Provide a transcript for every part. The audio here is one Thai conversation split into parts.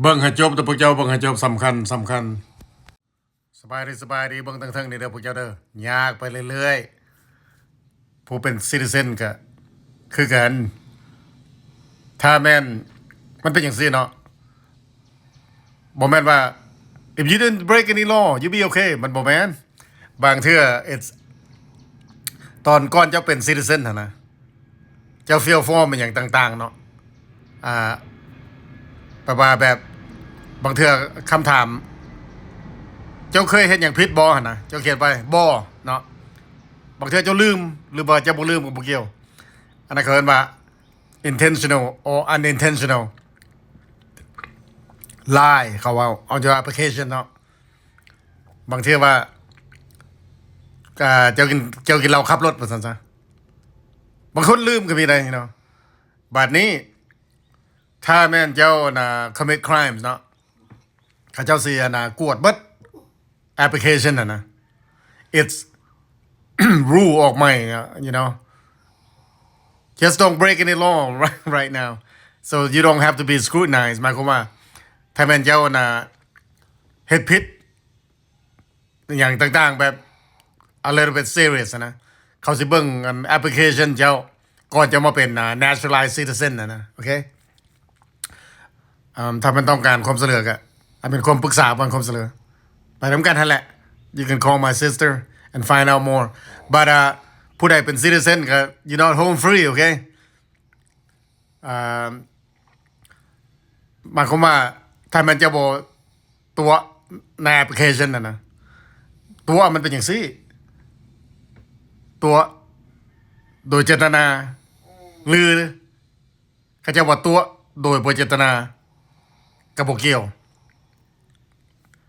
เบิ่งให้จบเด้อพวกเจ้าเบิ่งให้จบสำคัญสบายดีเบิ่งทั้งๆนี่เด้อพวกเจ้าเด้อยากไปเรื่อยๆผู้เป็น citizen ก็คือกันถ้าแม่นมันเป็นจังซี่เนาะบ่แม่นว่า if you didn't break any law you be okay มันบ่แม่นบางเทื่อ it's ตอนก่อนเจ้าเป็น citizen หั่นนะเจ้า fill form มันหยังต่างๆเนาะแปลว่าแบบบางเทื่อคำถามเจ้าเคยเฮ็ดหยังผิดบ่หั่นนะเจ้าเขียนไปบ่เนาะบางเทื่อเจ้าลืมหรือว่าเจ้าบ่ลืมก็บ่เกี่ยวอันนั้นเขาเรียกว่า intentional or unintentional lie เขาว่า on your application เนาะบางเทื่อว่าเจ้ากินเหล้าขับรถว่าซั่นซะบางคนลืมก็มีได้เนาะบัดนี้ถ้าแม่นเจ้าน่ะ commit crimes เนาะเขาเจ้าสิกวดเบิด application น่ะนะ it's rule ออกใหม่ you know just don't break any law right now so you don't have to be scrutinized หมายความว่าถ้าแม่นเจ้าน่ะเฮ็ดผิดอย่างต่างๆแบบ a little bit serious นะเขาสิเบิ่ง application เจ้าก่อนจะมาเป็น naturalized citizen นะโอเคถ้ามันต้องการความช่วยเหลือก็เป็นความปรึกษาความช่วยเหลือไปนำกันหั่นแหละ you can call my sister and find out more but ผู้ใดเป็น citizen ก็ you're not home free okay หมายความว่าถ้ามันจะบ่ตัวใน application น่ะนะตัวมันเป็นจังซี่ตัวโดยเจตนาหรือเขาจะว่าตัวโดยบ่เจตนาก็บ่เกี่ยว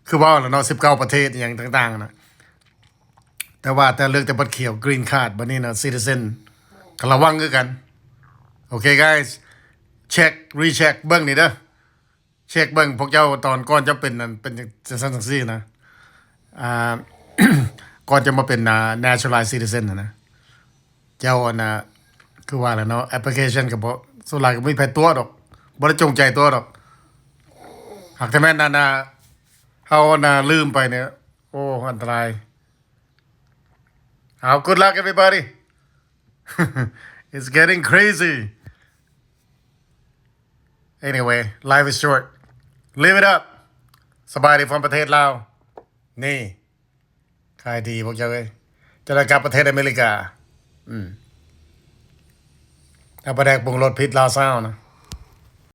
คือว่าแล้วเนาะ19ประเทศอย่างต่างๆนะแต่ว่าแต่เลือกแต่บัตรเขียว green card บัดนี้นะ citizen ก็ระวังคือกันโอเค guys check recheck เบิ่งนี่เด้อเช็คเบิ่งพวกเจ้าตอนก่อนจะเป็นนั่นเป็นจังซั่นจังซี่นะก่อนจะมาเป็น naturalized citizen นะเจ้าคือว่าแล้วเนาะ application ก็บ่ส่วนหลายก็บ่มีไผตัวดอกบ่ได้จงใจตัวดอกหากแต่แม่นเฮาลืมไปเนี่ยโอ้อันตรายgood luck everybody it's getting crazy anyway life is short live it up สบายดีfrom ประเทศลาวนี่ขายดีพวกเจ้าเอ้ยจะได้กลับประเทศอเมริกาถ้าบ่ได้ปรุงรสผิดลาวซาวนะ